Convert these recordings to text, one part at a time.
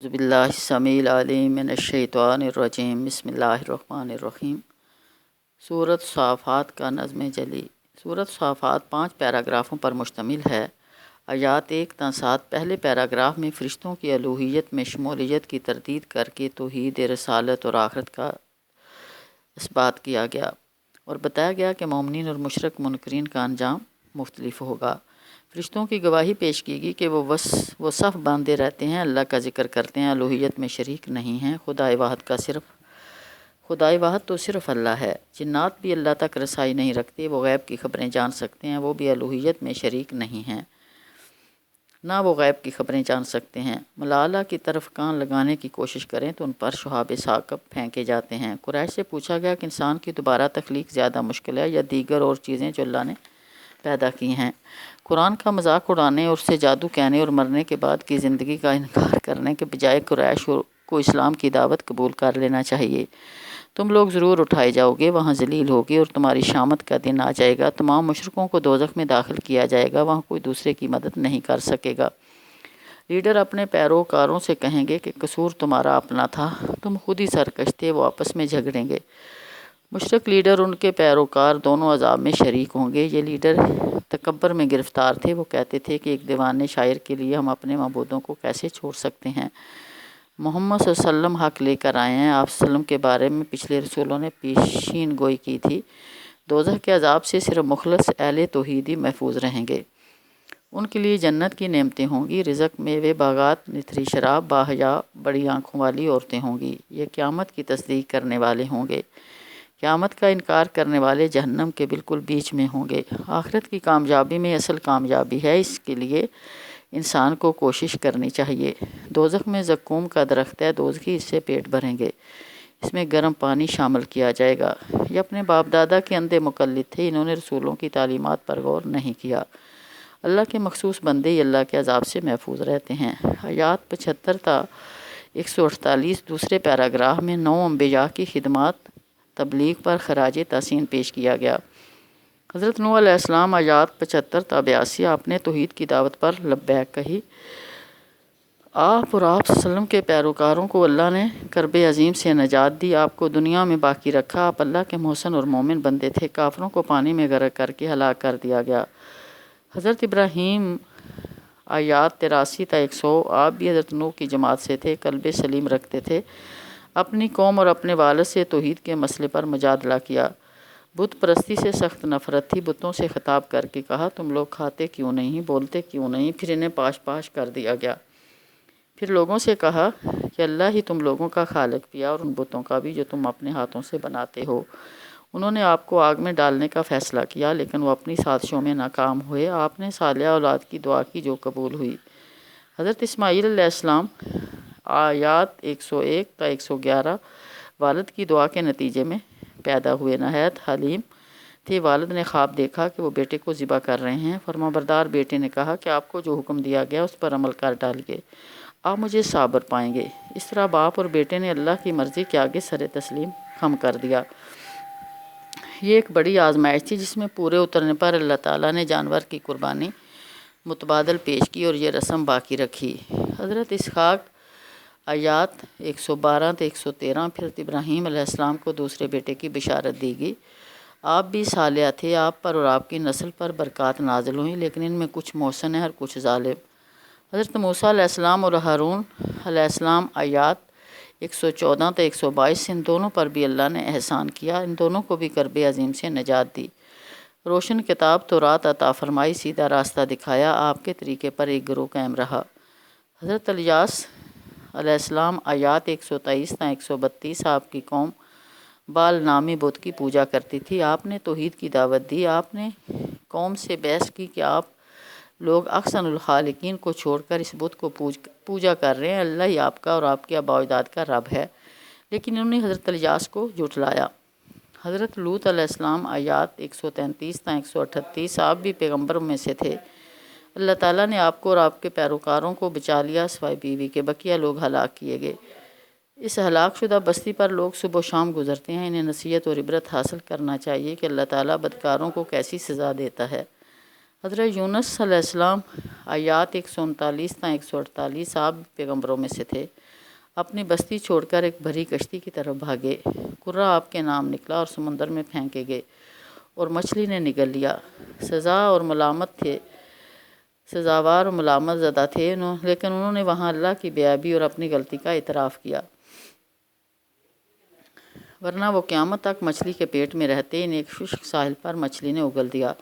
اعوذ باللہ السمیع العلیم من الشیطان الرجیم بسم اللہ الرحمن الرحیم۔ سورۃ صافات کا نظم جلی۔ سورۃ صافات 5 پیراگرافوں پر مشتمل ہے۔ آیات 1 تا 7 پہلے پیراگراف میں فرشتوں کی الوہیت میں شمولیت کی تردید کر کے توحید رسالت اور آخرت کا اس بات کیا گیا اور بتایا گیا کہ مومنین اور مشرک منکرین کا انجام مختلف ہوگا۔ فرشتوں کی گواہی پیش کی گئی کہ وہ صف باندھے رہتے ہیں، اللہ کا ذکر کرتے ہیں، الوہیت میں شریک نہیں ہیں، خدائے واحد تو صرف اللہ ہے۔ جنات بھی اللہ تک رسائی نہیں رکھتے، وہ غیب کی خبریں جان سکتے ہیں، وہ بھی الوہیت میں شریک نہیں ہیں، نہ وہ غیب کی خبریں جان سکتے ہیں۔ ملالہ کی طرف کان لگانے کی کوشش کریں تو ان پر شہاب ثاقب پھینکے جاتے ہیں۔ قریش سے پوچھا گیا کہ انسان کی دوبارہ تخلیق زیادہ مشکل ہے یا دیگر اور چیزیں جو اللہ نے پیدا کی ہیں؟ قرآن کا مذاق اڑانے اور اسے جادو کہنے اور مرنے کے بعد کی زندگی کا انکار کرنے کے بجائے قریش کو اسلام کی دعوت قبول کر لینا چاہیے۔ تم لوگ ضرور اٹھائے جاؤ گے، وہاں ذلیل ہوگے اور تمہاری شامت کا دن آ جائے گا، تمام مشرکوں کو دوزخ میں داخل کیا جائے گا، وہاں کوئی دوسرے کی مدد نہیں کر سکے گا۔ لیڈر اپنے پیروکاروں سے کہیں گے کہ قصور تمہارا اپنا تھا، تم خود ہی سرکش تھے، وہ آپس میں جھگڑیں گے۔ مشرک لیڈر ان کے پیروکار دونوں عذاب میں شریک ہوں گے۔ یہ لیڈر تکبر میں گرفتار تھے، وہ کہتے تھے کہ ایک دیوانے شاعر کے لیے ہم اپنے معبودوں کو کیسے چھوڑ سکتے ہیں؟ محمد صلی اللہ علیہ وسلم حق لے کر آئے ہیں۔ آپ صلی اللہ علیہ وسلم کے بارے میں پچھلے رسولوں نے پیشین گوئی کی تھی۔ دوزخ کے عذاب سے صرف مخلص اہل توحید ہی محفوظ رہیں گے۔ ان کے لیے جنت کی نعمتیں ہوں گی، رزق، میوے، باغات، نتھری شراب، باحیا بڑی آنکھوں والی عورتیں ہوں گی۔ یہ قیامت کی تصدیق کرنے والے ہوں گے۔ قیامت کا انکار کرنے والے جہنم کے بالکل بیچ میں ہوں گے۔ آخرت کی کامیابی میں اصل کامیابی ہے، اس کے لیے انسان کو کوشش کرنی چاہیے۔ دوزخ میں زقوم کا درخت ہے، دوزخی اس سے پیٹ بھریں گے، اس میں گرم پانی شامل کیا جائے گا۔ یہ اپنے باپ دادا کے اندھے مقلد تھے، انہوں نے رسولوں کی تعلیمات پر غور نہیں کیا۔ اللہ کے مخصوص بندے ہی اللہ کے عذاب سے محفوظ رہتے ہیں۔ آیات 75 تا 148 دوسرے پیراگراف میں 9 انبیاء کی خدمات تبلیغ پر خراج تحسین پیش کیا گیا۔ حضرت نوح علیہ السلام آیات 75 تا 82 آپ نے توحید کی دعوت پر لبیک کہی۔ آپ اور آپ صلی اللہ علیہ وسلم کے پیروکاروں کو اللہ نے کرب عظیم سے نجات دی، آپ کو دنیا میں باقی رکھا، آپ اللہ کے محسن اور مومن بندے تھے۔ کافروں کو پانی میں غرق کر کے ہلاک کر دیا گیا۔ حضرت ابراہیم آیات 83 تا 100 آپ بھی حضرت نوح کی جماعت سے تھے، قلب سلیم رکھتے تھے، اپنی قوم اور اپنے والد سے توحید کے مسئلے پر مجادلہ کیا۔ بت پرستی سے سخت نفرت تھی، بتوں سے خطاب کر کے کہا تم لوگ کھاتے کیوں نہیں، بولتے کیوں نہیں؟ پھر انہیں پاش پاش کر دیا گیا۔ پھر لوگوں سے کہا کہ اللہ ہی تم لوگوں کا خالق بھی ہے اور ان بتوں کا بھی جو تم اپنے ہاتھوں سے بناتے ہو۔ انہوں نے آپ کو آگ میں ڈالنے کا فیصلہ کیا، لیکن وہ اپنی سازشوں میں ناکام ہوئے۔ آپ نے صالح اولاد کی دعا کی جو قبول ہوئی۔ حضرت اسماعیل علیہ السلام آیات 101 تا 111 والد کی دعا کے نتیجے میں پیدا ہوئے، نہایت حلیم تھے۔ والد نے خواب دیکھا کہ وہ بیٹے کو ذبح کر رہے ہیں۔ فرمانبردار بیٹے نے کہا کہ آپ کو جو حکم دیا گیا اس پر عمل کر ڈالیے، آپ مجھے صابر پائیں گے۔ اس طرح باپ اور بیٹے نے اللہ کی مرضی کے آگے سر تسلیم خم کر دیا۔ یہ ایک بڑی آزمائش تھی جس میں پورے اترنے پر اللہ تعالیٰ نے جانور کی قربانی متبادل پیش کی اور یہ رسم باقی رکھی۔ حضرت اسحاق آیات 112 تا 113 پھر ابراہیم علیہ السلام کو دوسرے بیٹے کی بشارت دی گئی۔ آپ بھی صالح تھے، آپ پر اور آپ کی نسل پر برکات نازل ہوئیں، لیکن ان میں کچھ محسن ہیں اور کچھ ظالم۔ حضرت موسیٰ علیہ السلام اور ہارون علیہ السلام آیات 114 تا 122 ان دونوں پر بھی اللہ نے احسان کیا، ان دونوں کو بھی کرب عظیم سے نجات دی، روشن کتاب تورات عطا فرمائی، سیدھا راستہ دکھایا، آپ کے طریقے پر ایک گروہ قائم رہا۔ حضرت الیاس علیہ السلام آیات 123 تا 132 آپ کی قوم بال نامی بت کی پوجا کرتی تھی، آپ نے توحید کی دعوت دی، آپ نے قوم سے بحث کی کہ آپ لوگ احسن الخالقین کو چھوڑ کر اس بت کو پوجا کر رہے ہیں، اللہ ہی آپ کا اور آپ کے آباء و اجداد کا رب ہے، لیکن انہوں نے حضرت الیاس کو جھٹلایا۔ حضرت لوط علیہ السلام آیات 133 تا 138 آپ بھی پیغمبروں میں سے تھے، اللہ تعالیٰ نے آپ کو اور آپ کے پیروکاروں کو بچا لیا، سوائے بیوی کے بقیہ لوگ ہلاک کیے گئے۔ اس ہلاک شدہ بستی پر لوگ صبح و شام گزرتے ہیں، انہیں نصیحت اور عبرت حاصل کرنا چاہیے کہ اللہ تعالیٰ بدکاروں کو کیسی سزا دیتا ہے۔ حضرت یونس علیہ السلام آیات 139 تا 148 آپ پیغمبروں میں سے تھے، اپنی بستی چھوڑ کر ایک بھری کشتی کی طرف بھاگے۔ قرہ آپ کے نام نکلا اور سمندر میں پھینکے گئے اور مچھلی نے نگل لیا۔ سزاوار اور ملامت زدہ تھے لیکن انہوں نے وہاں اللہ کی بے عیبی اور اپنی غلطی کا اعتراف کیا، ورنہ وہ قیامت تک مچھلی کے پیٹ میں رہتے۔ انہیں ایک خشک ساحل پر مچھلی نے اگل دیا۔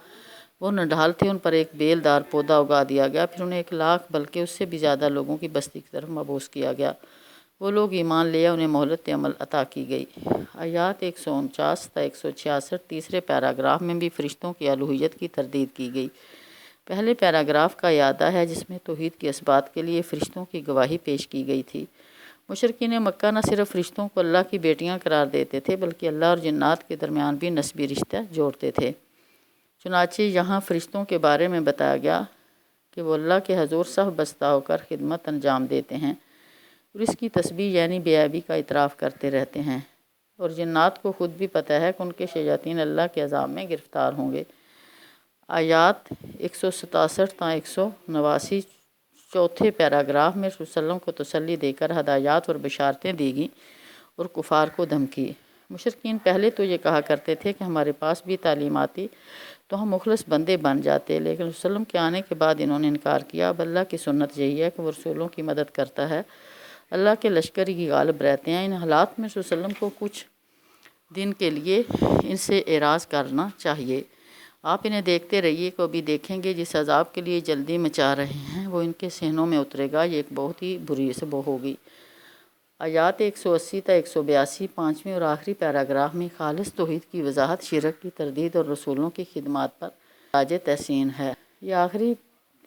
وہ نڈھال تھے، ان پر ایک بیل دار پودا اگا دیا گیا، پھر انہیں 1,00,000 بلکہ اس سے بھی زیادہ لوگوں کی بستی کی طرف مبعوث کیا گیا۔ وہ لوگ ایمان لے، انہیں مہلت عمل عطا کی گئی۔ آیات 149 تا 166 تیسرے پیراگراف میں بھی فرشتوں کی الوہیت کی تردید کی گئی۔ پہلے پیراگراف کا اعادہ ہے جس میں توحید کے اثبات کے لیے فرشتوں کی گواہی پیش کی گئی تھی۔ مشرکین مکہ نہ صرف فرشتوں کو اللہ کی بیٹیاں قرار دیتے تھے بلکہ اللہ اور جنات کے درمیان بھی نسبی رشتہ جوڑتے تھے۔ چنانچہ یہاں فرشتوں کے بارے میں بتایا گیا کہ وہ اللہ کے حضور صف بستہ ہو کر خدمت انجام دیتے ہیں اور اس کی تسبیح یعنی بے عیبی کا اعتراف کرتے رہتے ہیں، اور جنات کو خود بھی پتہ ہے کہ ان کے شیاطین اللہ کے عذاب میں گرفتار ہوں گے۔ آیات 167 تا 189 چوتھے پیراگراف میں رسول اللہ کو تسلی دے کر ہدایات اور بشارتیں دی گئیں اور کفار کو دھمکی۔ مشرکین پہلے تو یہ کہا کرتے تھے کہ ہمارے پاس بھی تعلیم آتی تو ہم مخلص بندے بن جاتے، لیکن رسول اللہ کے آنے کے بعد انہوں نے انکار کیا۔ اب اللہ کی سنت یہی ہے کہ وہ رسولوں کی مدد کرتا ہے، اللہ کے لشکر کی غالب رہتے ہیں۔ ان حالات میں رسول اللہ کو کچھ دن کے لیے ان سے اعراض کرنا چاہیے۔ آپ انہیں دیکھتے رہیے کہ ابھی دیکھیں گے جس عذاب کے لیے جلدی مچا رہے ہیں وہ ان کے سینوں میں اترے گا، یہ ایک بہت ہی بری سبب ہوگی۔ آیات 180 تا 182 پانچویں اور آخری پیراگراف میں خالص توحید کی وضاحت، شرک کی تردید اور رسولوں کی خدمات پر خراج تحسین ہے۔ یہ آخری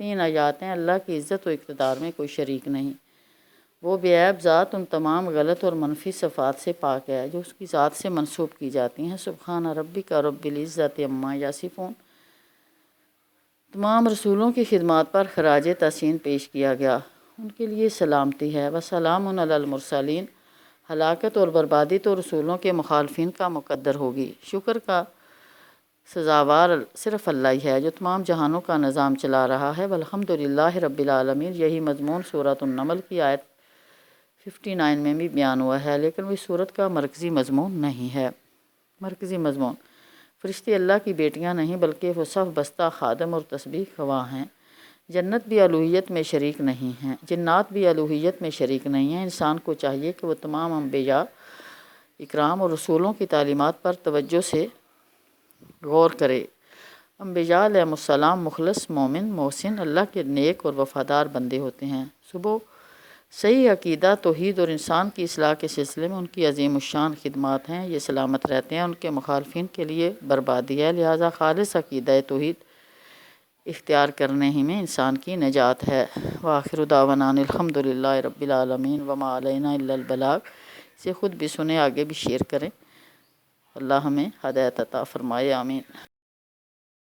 3 آیات ہیں۔ اللہ کی عزت و اقتدار میں کوئی شریک نہیں، وہ بے عیب ذات ان تمام غلط اور منفی صفات سے پاک ہے جو اس کی ذات سے منسوب کی جاتی ہیں۔ سبحان ربک رب العزت عما یصفون۔ تمام رسولوں کی خدمات پر خراج تحسین پیش کیا گیا، ان کے لیے سلامتی ہے۔ وسلام علی المرسلین۔ ہلاکت اور بربادی تو رسولوں کے مخالفین کا مقدر ہوگی۔ شکر کا سزاوار صرف اللہ ہی ہے جو تمام جہانوں کا نظام چلا رہا ہے۔ والحمدللہ رب العالمین۔ یہی مضمون سورۃ النمل کی آیت 59 میں بھی بیان ہوا ہے، لیکن وہ اس سورت کا مرکزی مضمون نہیں ہے۔ مرکزی مضمون: فرشتے اللہ کی بیٹیاں نہیں بلکہ وہ صف بستہ خادم اور تسبیح گواہ ہیں۔ جنت بھی الوہیت میں شریک نہیں ہیں، جنات بھی الوہیت میں شریک نہیں ہیں۔ انسان کو چاہیے کہ وہ تمام انبیاء اکرام اور رسولوں کی تعلیمات پر توجہ سے غور کرے۔ انبیاء علیہ السلام مخلص، مومن، محسن، اللہ کے نیک اور وفادار بندے ہوتے ہیں۔ صبح صحیح عقیدہ، توحید اور انسان کی اصلاح کے سلسلے میں ان کی عظیم الشان خدمات ہیں، یہ سلامت رہتے ہیں، ان کے مخالفین کے لیے بربادی ہے، لہٰذا خالص عقیدہ توحید اختیار کرنے ہی میں انسان کی نجات ہے۔ وآخر دعوانا ان الحمدللہ رب العالمین وما علینا الا البلاغ۔ اسے خود بھی سنیں، آگے بھی شیئر کریں۔ اللہ ہمیں ہدایت عطا فرمائے، آمین۔